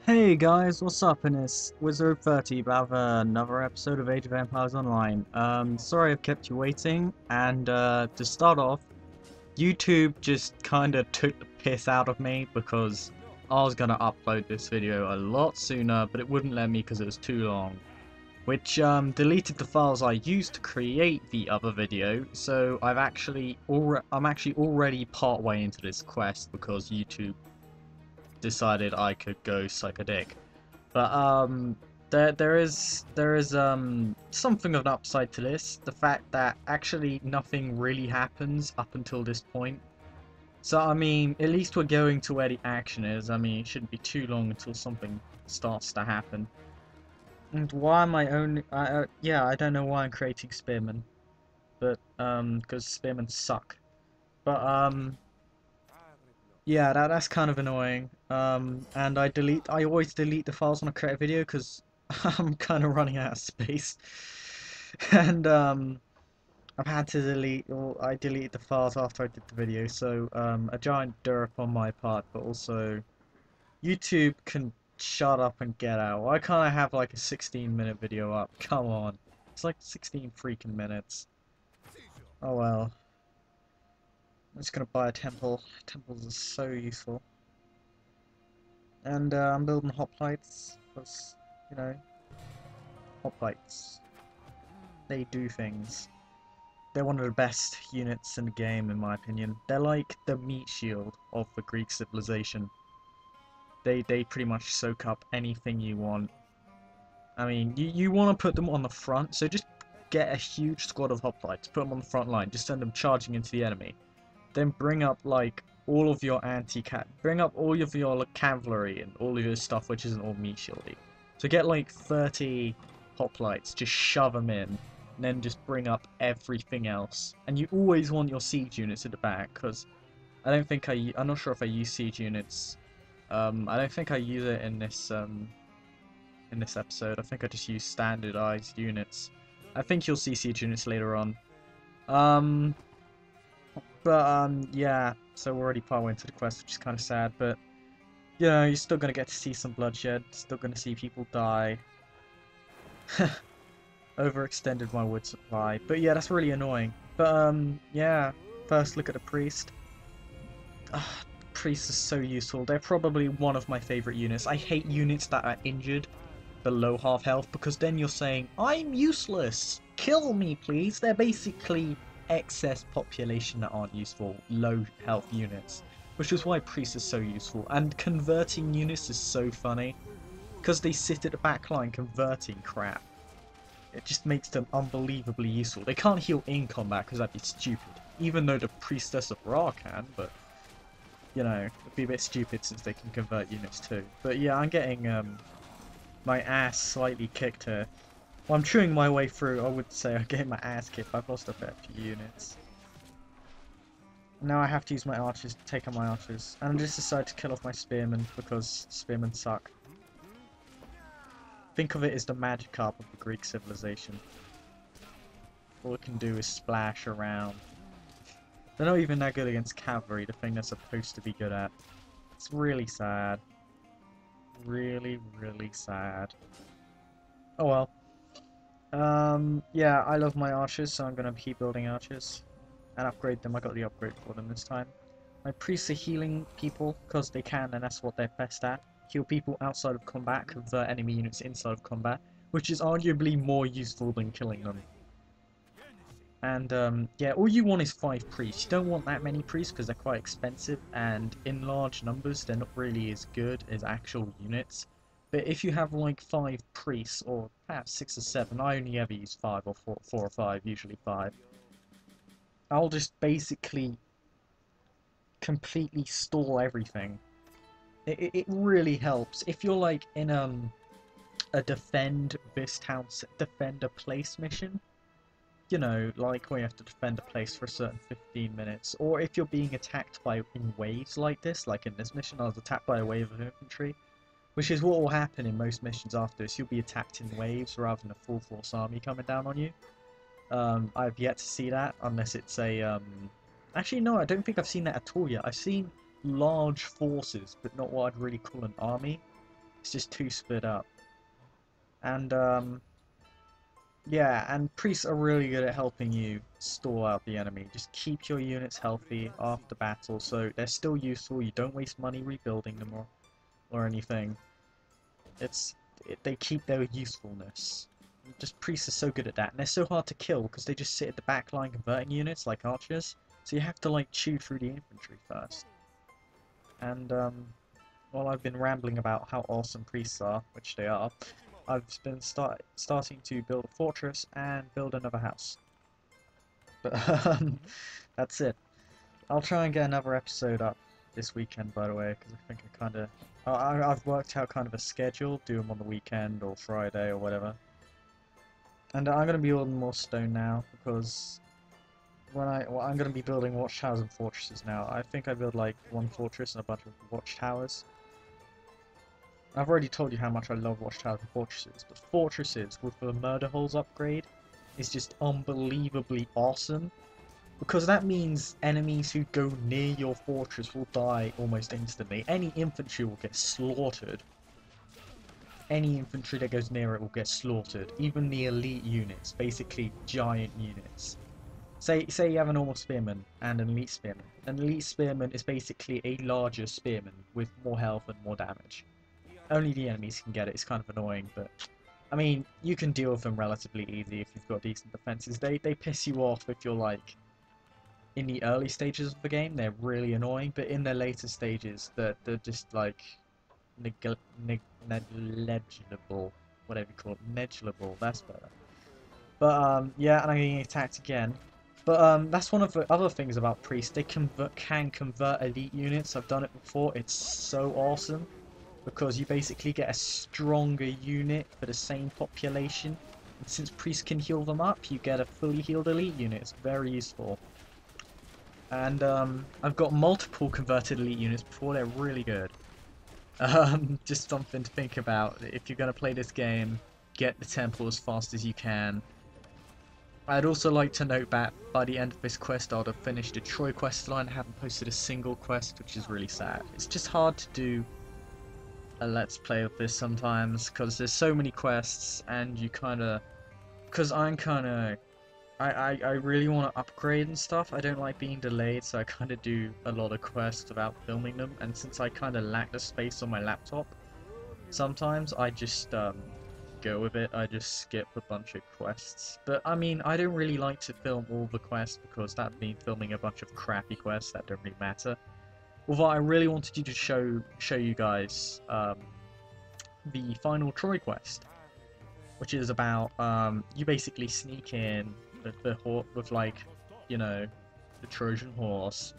Hey guys, what's up? And it's Wizard30 about another episode of Age of Empires Online. Sorry I've kept you waiting, and to start off, YouTube just kinda took the piss out of me because I was gonna upload this video a lot sooner, but it wouldn't let me because it was too long. Which deleted the files I used to create the other video, so I'm actually already part way into this quest because YouTube decided I could go suck a dick. But there is something of an upside to this. The fact that actually nothing really happens up until this point. So I mean, at least we're going to where the action is. I mean, it shouldn't be too long until something starts to happen. And why am I only? Yeah, I don't know why I'm creating spearmen, but because spearmen suck. But yeah, that's kind of annoying. And I always delete the files when I create a video because I'm kind of running out of space. And I've had to delete, or I deleted the files after I did the video, so a giant derp on my part, but also YouTube can shut up and get out. Why can't I have like a 16-minute video up? Come on. It's like 16 freaking minutes. Oh well. I'm just gonna buy a temple. Temples are so useful. And I'm building hoplites because, you know, hoplites, they do things. They're one of the best units in the game, in my opinion. They're like the meat shield of the Greek civilization. They pretty much soak up anything you want. I mean, you want to put them on the front, so just get a huge squad of hoplites, put them on the front line, just send them charging into the enemy. Then bring up like all of your bring up all of your like, cavalry and all of your stuff which isn't all meat shieldy. So get like 30 hoplites, just shove them in, and then just bring up everything else. And you always want your siege units at the back, because I'm not sure if I use siege units. I don't think I use it in this episode. I think I just use standardized units. I think you'll see siege units later on. But yeah, so we're already partway into the quest, which is kind of sad, but, you know, you're still going to get to see some bloodshed, still going to see people die. Overextended my wood supply, but yeah, that's really annoying. But, yeah, first look at the priest. Priests are so useful, they're probably one of my favourite units. I hate units that are injured below half health, because then you're saying, I'm useless, kill me please. They're basically excess population that aren't useful, low health units, which is why Priest is so useful. And converting units is so funny, because they sit at the back line converting crap. It just makes them unbelievably useful. They can't heal in combat because that'd be stupid, even though the Priestess of Ra can, but, you know, it'd be a bit stupid since they can convert units too. But yeah, I'm getting my ass slightly kicked here. Well, I'm chewing my way through. I would say I'm getting my ass kicked. I've lost a fair few units. Now I have to use my archers to take out my archers. And I just decided to kill off my spearmen because spearmen suck. Think of it as the Magikarp of the Greek civilization. All it can do is splash around. They're not even that good against cavalry, the thing they're supposed to be good at. It's really sad. Really, really sad. Oh well. Yeah, I love my archers, so I'm gonna keep building archers and upgrade them. I got the upgrade for them this time. My priests are healing people because they can, and that's what they're best at. Heal people outside of combat, convert enemy units inside of combat, which is arguably more useful than killing them. And yeah, all you want is 5 priests. You don't want that many priests because they're quite expensive, and in large numbers they're not really as good as actual units. But if you have like 5 priests, or perhaps 6 or 7, I only ever use 5 or 4 or 5, usually 5. I'll just basically completely stall everything. It really helps. If you're like in a defend this town, defend a place mission, you know, like where you have to defend a place for a certain 15 minutes, or if you're being attacked in waves like this, like in this mission I was attacked by a wave of infantry. Which is what will happen in most missions after this. You'll be attacked in waves rather than a full force army coming down on you. I've yet to see that, unless it's a... Actually, no, I don't think I've seen that at all yet. I've seen large forces, but not what I'd really call an army. It's just too split up. And yeah, and priests are really good at helping you stall out the enemy. Just keep your units healthy after battle, so they're still useful. You don't waste money rebuilding them or anything. They keep their usefulness. Just priests are so good at that, and they're so hard to kill because they just sit at the back line converting units like archers. So you have to like chew through the infantry first. And while I've been rambling about how awesome priests are, which they are, I've been starting to build a fortress and build another house. But that's it. I'll try and get another episode up this weekend, by the way, because I think I kind of... I've worked out kind of a schedule, do them on the weekend or Friday or whatever. And I'm going to be building more stone now, because I'm going to be building watchtowers and fortresses now. I think I build like one fortress and a bunch of watchtowers. I've already told you how much I love watchtowers and fortresses, but fortresses with the murder holes upgrade is just unbelievably awesome, because that means enemies who go near your fortress will die almost instantly. Any infantry will get slaughtered. Any infantry that goes near it will get slaughtered. Even the elite units, basically giant units. Say you have a normal spearman and an elite spearman. An elite spearman is basically a larger spearman with more health and more damage. Only the enemies can get it. It's kind of annoying, but I mean, you can deal with them relatively easy if you've got decent defenses. They piss you off if you're like in the early stages of the game. They're really annoying, but in the later stages, they're just like negligible, whatever you call it, negligible. That's better. But yeah, and I'm getting attacked again. But that's one of the other things about priests. They can convert elite units. I've done it before. It's so awesome, because you basically get a stronger unit for the same population. And since priests can heal them up, you get a fully healed elite unit. It's very useful. And I've got multiple converted elite units before. They're really good. Just something to think about. If you're going to play this game, get the temple as fast as you can. I'd also like to note that by the end of this quest, I'll have finished the Troy quest line. I haven't posted a single quest, which is really sad. It's just hard to do a let's play of this sometimes, because there's so many quests, and you kind of... Because I'm kind of... I really want to upgrade and stuff. I don't like being delayed, so I kind of do a lot of quests without filming them, and since I kind of lack the space on my laptop, sometimes I just go with it. I just skip a bunch of quests. But I mean, I don't really like to film all the quests, because that'd mean filming a bunch of crappy quests that don't really matter. Although I really wanted you to show you guys the final Troy quest, which is about you basically sneak in with like, you know, the Trojan Horse,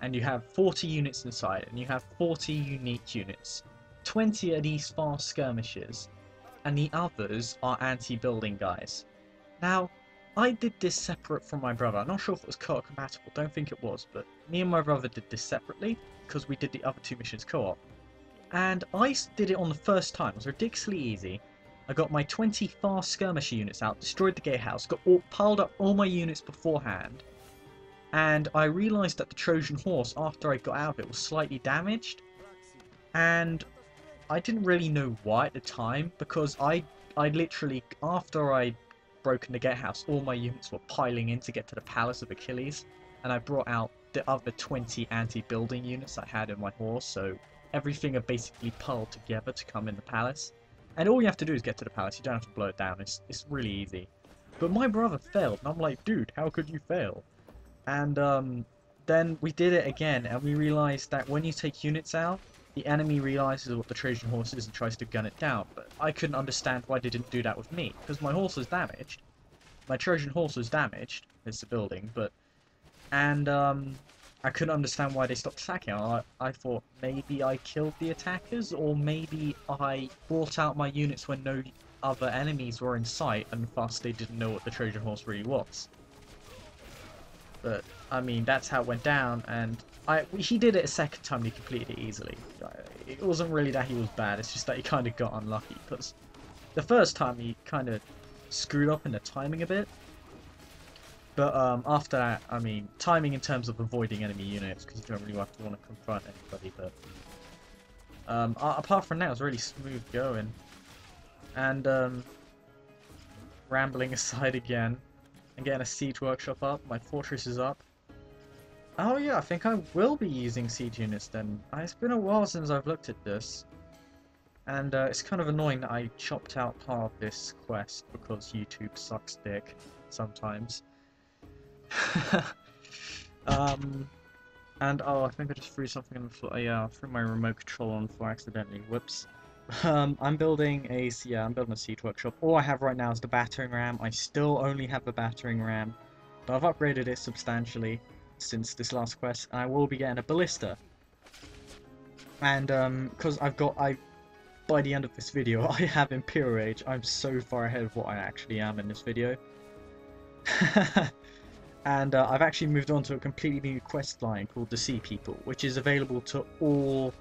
and you have 40 units inside, and you have 40 unique units. 20 are these fast skirmishers, and the others are anti-building guys. Now, I did this separate from my brother. I'm not sure if it was co-op compatible, don't think it was, but me and my brother did this separately, because we did the other two missions co-op. And I did it on the first time. It was ridiculously easy. I got my 20 fast skirmisher units out, destroyed the gatehouse, piled up all my units beforehand, and I realised that the Trojan Horse, after I got out of it, was slightly damaged, and I didn't really know why at the time, because I literally, after I'd broken the gatehouse, all my units were piling in to get to the Palace of Achilles, and I brought out the other 20 anti-building units I had in my horse, so everything had basically piled together to come in the palace. And all you have to do is get to the palace, you don't have to blow it down, it's really easy. But my brother failed, and I'm like, dude, how could you fail? And then we did it again, and we realised that when you take units out, the enemy realises what the Trojan Horse is and tries to gun it down. But I couldn't understand why they didn't do that with me, because my horse was damaged. My Trojan Horse was damaged, it's a building, but... And I couldn't understand why they stopped attacking. I thought maybe I killed the attackers, or maybe I brought out my units when no other enemies were in sight, and thus they didn't know what the Trojan Horse really was. But, I mean, that's how it went down, and he did it a second time and he completed it easily. It wasn't really that he was bad, it's just that he kind of got unlucky, because the first time he kind of screwed up in the timing a bit. But after that, I mean, timing in terms of avoiding enemy units, because you don't really want to confront anybody, but Apart from that, it's really smooth going. And rambling aside again, and getting a siege workshop up. My fortress is up. Oh yeah, I think I will be using siege units then. It's been a while since I've looked at this. And it's kind of annoying that I chopped out part of this quest because YouTube sucks dick sometimes. And oh, I think I just threw something on the floor. Yeah, I threw my remote control on the floor accidentally. Whoops. I'm building a siege workshop. All I have right now is the battering ram. I still only have the battering ram, but I've upgraded it substantially since this last quest, and I will be getting a ballista. And because by the end of this video, I have Imperial Age. I'm so far ahead of what I actually am in this video. And I've actually moved on to a completely new quest line called the Sea People, which is available to all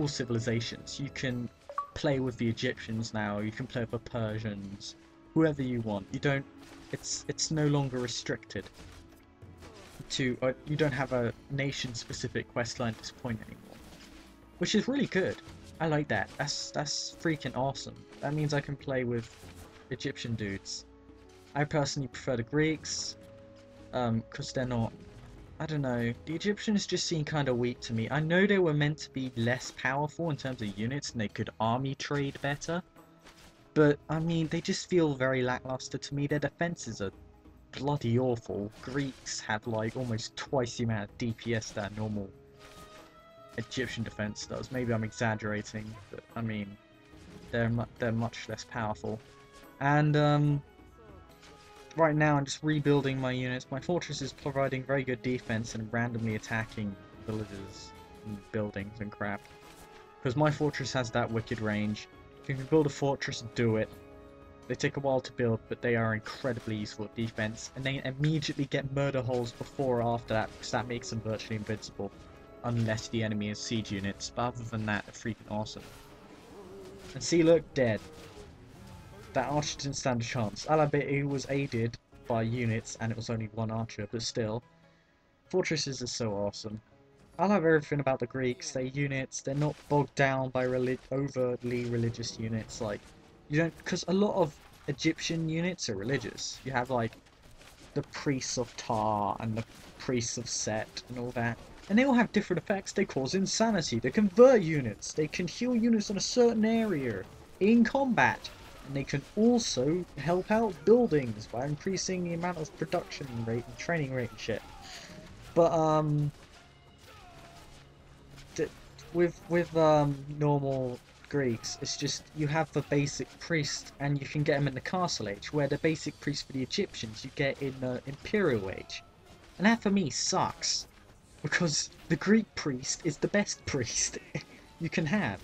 civilizations. You can play with the Egyptians now. You can play with the Persians, whoever you want. You don't. It's no longer restricted to. You don't have a nation-specific quest line at this point anymore, which is really good. I like that. That's freaking awesome. That means I can play with Egyptian dudes. I personally prefer the Greeks, because they're not, I don't know, the Egyptians just seem kind of weak to me. I know they were meant to be less powerful in terms of units and they could army trade better, but I mean, they just feel very lackluster to me. Their defenses are bloody awful. Greeks have like almost twice the amount of DPS that a normal Egyptian defense does. Maybe I'm exaggerating, but I mean, they're much less powerful. And right now I'm just rebuilding my units. My fortress is providing very good defense and randomly attacking villages and buildings and crap. Because my fortress has that wicked range. If you can build a fortress, do it. They take a while to build, but they are incredibly useful at defense. And they immediately get murder holes before or after that, because that makes them virtually invincible. Unless the enemy is siege units. But other than that, they're freaking awesome. And see, look, dead. That archer didn't stand a chance. I'll admit he was aided by units and it was only one archer, but still. Fortresses are so awesome. I love everything about the Greeks. Their units, they're not bogged down by overtly religious units. Like, you don't, because a lot of Egyptian units are religious. You have like the priests of Ptah and the priests of Set and all that. And they all have different effects. They cause insanity. They convert units. They can heal units in a certain area in combat. And they can also help out buildings by increasing the amount of production rate and training rate and shit. But with normal Greeks, it's just you have the basic priest and you can get them in the Castle Age, where the basic priest for the Egyptians you get in the Imperial Age. And that for me sucks, because the Greek priest is the best priest you can have.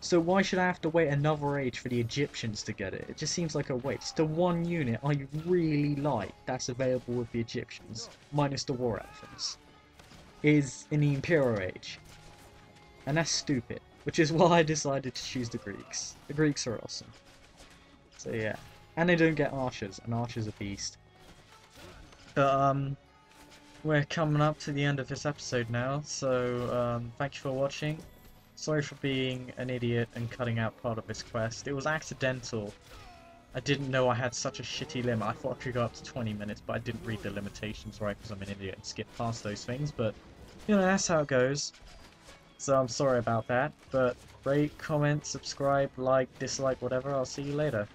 So why should I have to wait another age for the Egyptians to get it? It just seems like a waste. The one unit I really like that's available with the Egyptians, minus the War Elephants, is in the Imperial Age. And that's stupid, which is why I decided to choose the Greeks. The Greeks are awesome. So yeah. And they don't get archers, and archers are beast. But we're coming up to the end of this episode now, so thank you for watching. Sorry for being an idiot and cutting out part of this quest. It was accidental. I didn't know I had such a shitty limit. I thought I could go up to 20 minutes, but I didn't read the limitations right because I'm an idiot and skipped past those things. But, you know, that's how it goes. So I'm sorry about that. But rate, comment, subscribe, like, dislike, whatever. I'll see you later.